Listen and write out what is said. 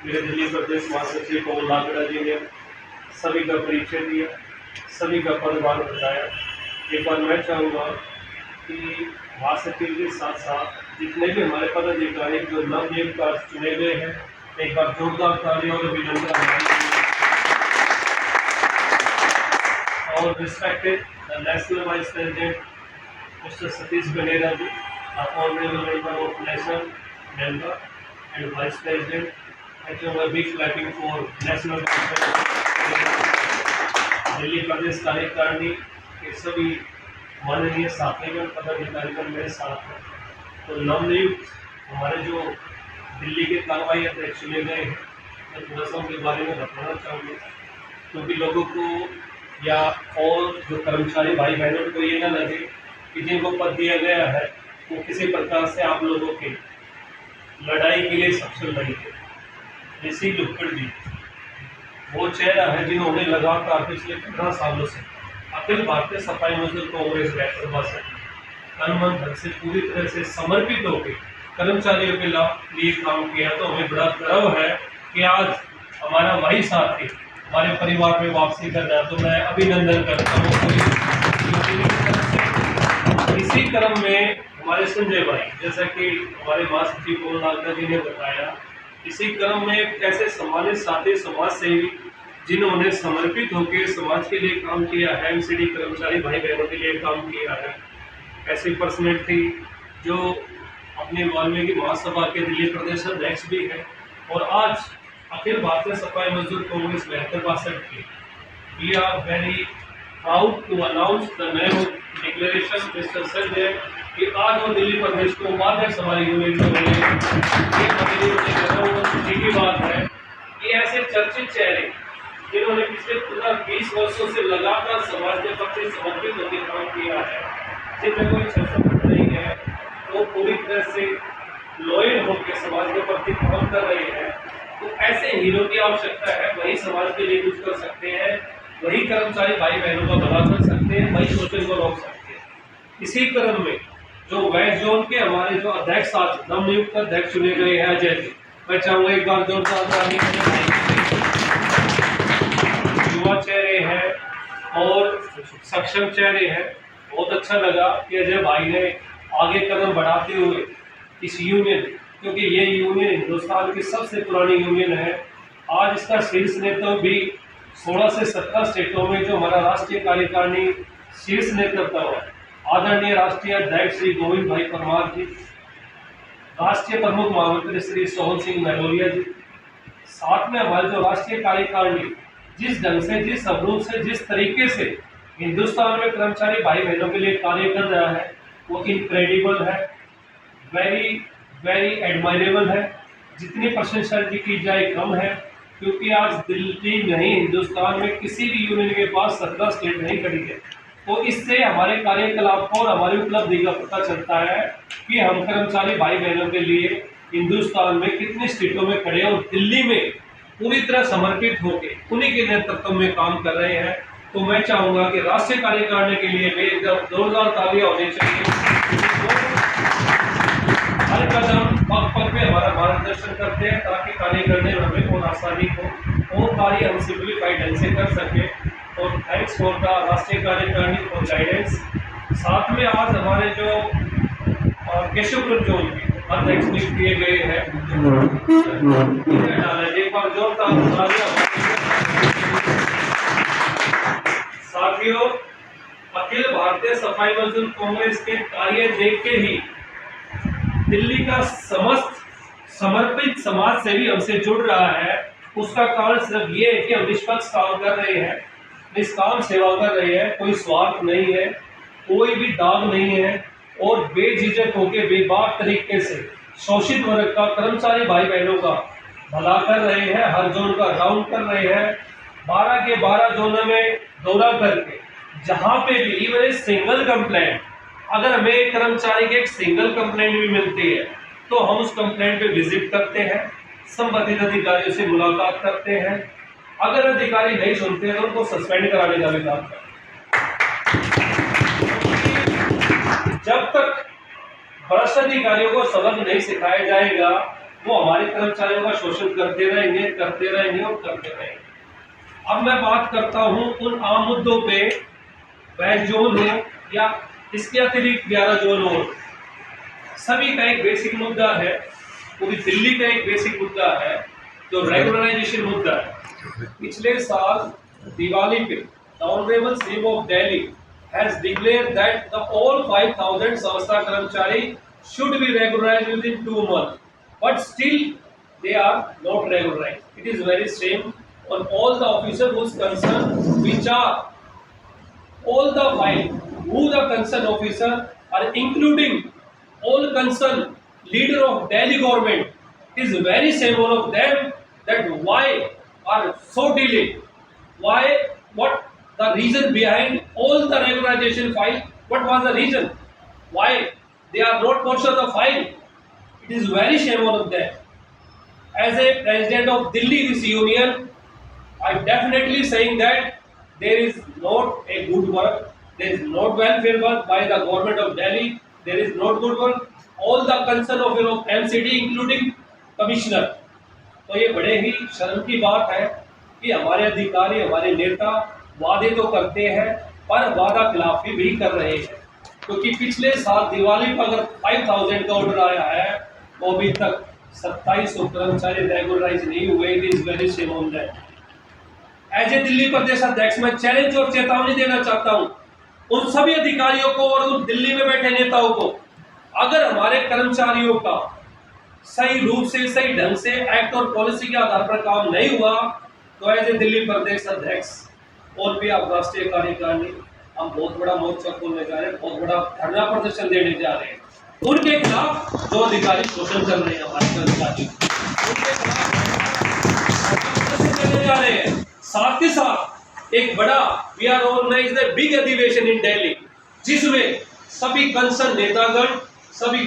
मेरे दिल्ली प्रदेश महासचिव पवन लाकड़ा जी ने सभी का परिचय दिया, सभी का पदभार बताया। एक बार मैं चाहूँगा कि महासचिव के साथ साथ जितने भी हमारे पदाधिकारी जो नवनियुक्त आज चुने गए हैं, एक बार जोरदार तालियों और अभिनंदन। और respected the national vice president Mr. Satish Ganera ji, honorable member of national member and vice president. Thank you. A big clapping for national Delhi प्रदेश कार्यकारिणी के सभी माननीय साथीगण पदाधिकारीगण मेरे साथ हैं। तो नवनियुक्त हमारे जो दिल्ली के कार्रवाई अध्यक्ष चुने गए हैं, मैं थोड़ा सा उनके बारे में बताना चाहूँगा, क्योंकि लोगों को या और जो कर्मचारी भाई बहनों को ये ना लगे कि जिनको पद दिया गया है वो किसी प्रकार से आप लोगों की लड़ाई के लिए सक्षम नहीं है। ऋषि लुक्कड़ जी वो चेहरा है जिन्होंने लगातार पिछले 15 सालों से अखिल भारतीय सफाई मजदूर कांग्रेस बैतरबा से तन मन धन से पूरी तरह से समर्पित होकर कर्मचारियों के लिए काम किया। तो हमें बड़ा गर्व है कि आज हमारा वही साथी हमारे परिवार में वापसी कर रहा है। तो मैं अभिनंदन करता हूँ। इसी क्रम में हमारे संजय भाई, जैसा कि हमारे महासचिव पवन लाकड़ा जी ने बताया, इसी क्रम में कैसे सम्मानित साथी समाज सेवी जिन्होंने समर्पित होकर समाज के लिए काम किया है, एमसीडी कर्मचारी भाई बहनों के लिए काम किया है। ऐसी पर्सनैलिटी जो अपने वाल्मीकि महासभा के दिल्ली प्रदेश अध्यक्ष भी है और आज अखिल भारतीय सफाई मजदूर कांग्रेस बैतरबा की we are very proud to announce the name of declaration mister Sanjay कि आज वो दिल्ली प्रदेश को उपाध्यक्ष हमारी यूनियन में बने। ये की बात है कि ऐसे चर्चित चेहरे जिन्होंने पिछले 15-20 वर्षों से लगातार समाज के प्रति समर्पित होकर काम किया है, जिनमें कोई छटपट नहीं है, वो पूरी तरह से लॉयल होकर समाज के प्रति काम कर रहे हैं। तो ऐसे हीरो की आवश्यकता है, वही समाज के लिए कुछ कर सकते हैं, वही कर्मचारी भाई बहनों का भला कर सकते हैं, वही शोषण को रोक सकते हैं। इसी क्रम में जो वेस्ट जोन के हमारे जो अध्यक्ष आज नवनियुक्त अध्यक्ष चुने गए हैं अजय जी, मैं चाहूँगा एक बार जोरदार ताली। युवा चेहरे हैं और सक्षम चेहरे हैं। बहुत अच्छा लगा कि अजय भाई ने आगे कदम बढ़ाते हुए इस यूनियन, क्योंकि ये यूनियन हिंदुस्तान की सबसे पुरानी यूनियन है, आज इसका शीर्ष नेतृत्व भी 16 से 17 स्टेटों में जो हमारा राष्ट्रीय कार्यकारिणी शीर्ष नेतृत्व है, आदरणीय राष्ट्रीय अध्यक्ष श्री गोविंद भाई परमार जी, राष्ट्रीय प्रमुख महामंत्री श्री सोहन सिंह महलोरिया जी, साथ में हमारे जो राष्ट्रीय कार्यकारिणी जिस ढंग से, जिस स्वरूप से, जिस तरीके से हिंदुस्तान में कर्मचारी भाई बहनों के लिए कार्य कर रहा है, वो इनक्रेडिबल है, वेरी वेरी एडमायरेबल है। जितनी प्रशंसा की जाए कम है, क्योंकि आज दिल्ली नहीं हिंदुस्तान में किसी भी यूनियन के पास 17 स्टेट नहीं खड़ी है। तो इससे हमारे कार्यकलाप और हमारी उपलब्धि का पता चलता है कि हम कर्मचारी भाई बहनों के लिए हिंदुस्तान में कितनी स्टेटों में खड़े और दिल्ली में पूरी तरह समर्पित होकर उन्हीं के नेतृत्व में काम कर रहे हैं। तो मैं चाहूँगा कि राष्ट्रीय कार्यकारिणी के लिए भी एकदम जोरदार तालियां होनी चाहिए। हर कदम पग पग पे हमारा मार्गदर्शन करते हैं ताकि कार्य करने में हमें और आसानी हो और कार्य हम सिंप्लीफाइड ढंग से कर सकें। और थैंक्स फॉर द राष्ट्रीय कार्यकारिणी फॉर गाइडेंस। साथ में आज हमारे जो केशवपुर जोन के अध्यक्ष नियुक्त किए गए हैं, एक बार जोरदार साथियों, अखिल भारतीय सफाई मजदूर कांग्रेस के कार्य देख के ही दिल्ली का समस्त समर्पित समाज सेवी हमसे जुड़ रहा है। उसका कारण सिर्फ ये है कि हम निष्पक्ष काम कर रहे हैं, निष्काम सेवा कर रहे हैं, कोई स्वार्थ नहीं है, कोई भी दाग नहीं है और बेझिझक होकर बेबाक तरीके से शोषित वर्ग का, कर्मचारी भाई बहनों का भला कर रहे हैं। हर जोन का राउंड कर रहे हैं, 12 के 12 जोनों में दौरा करके जहाँ पे भी इवन सिंगल कंप्लेंट, अगर हमें एक कर्मचारी की एक सिंगल कंप्लेंट भी मिलती है तो हम उस कंप्लेंट पे विजिट करते हैं, संबंधित अधिकारियों से मुलाकात करते हैं। अगर अधिकारी नहीं सुनते तो उनको सस्पेंड कराने का भी काम करते हैं। जब तक भ्रष्ट अधिकारियों को सबक नहीं सिखाया जाएगा वो हमारे कर्मचारियों का शोषण करते रहेंगे और करते रहेंगे। अब मैं बात करता हूं उन आम मुद्दों पे, वह जोन हो या इसके अतिरिक्त 11 जोन हो, सभी का एक बेसिक मुद्दा है, पूरी दिल्ली का एक बेसिक मुद्दा है जो रेगुलराइजेशन मुद्दा है। पिछले साल दिवाली पे honourable CM of Delhi has declared that the all 5,000 संस्था कर्मचारी should be regularized within 2 months, but still they are not regularized. It is very shame on all the officers whose concern, which are all the file, who the concerned officer are including all concerned leader of Delhi government. It is very shame on of them that why are so delayed, why, what the reason behind all the regularization file, what was the reason, why they are not portion of the file. It is very shame on them. As a president of Delhi this union, I am definitely saying that there is not a good work, there is not welfare work by the government of Delhi, there is not good work. All the concern of MCD including commissioner. तो ये बड़े ही शर्म की बात है कि हमारे अधिकारी, हमारे नेता वादे तो करते हैं पर वादा खिलाफी भी कर रहे हैं, क्योंकि पिछले साल दिवाली पर अगर 5,000 का ऑर्डर आया है तो अभी तक 2700 कर्मचारी रेगुलराइज नहीं हुए। It is very shame on that. As a Delhi प्रदेश अध्यक्ष मैं चैलेंज और चेतावनी देना चाहता हूं उन सभी अधिकारियों को और उन दिल्ली में बैठे नेताओं को, अगर हमारे कर्मचारियों का सही रूप से, सही ढंग से एक्ट और पॉलिसी के आधार पर काम नहीं हुआ तो एज ए दिल्ली प्रदेश अध्यक्ष और भी आप राष्ट्रीय कार्यकारिणी हम बहुत बड़ा मोर्चा खोलने जा रहे हैं, बहुत बड़ा धरना प्रदर्शन देने जा रहे हैं उनके खिलाफ जो अधिकारी शोषण कर रहे हैं, हमारे कर्मचारी उनके खिलाफ देने जा रहे हैं। साथ ही साथ एक बड़ा वी आर ऑर्गेनाइज बिग अधिवेशन इन दिल्ली जिसमें सभी कंसर्न नेतागण, सभी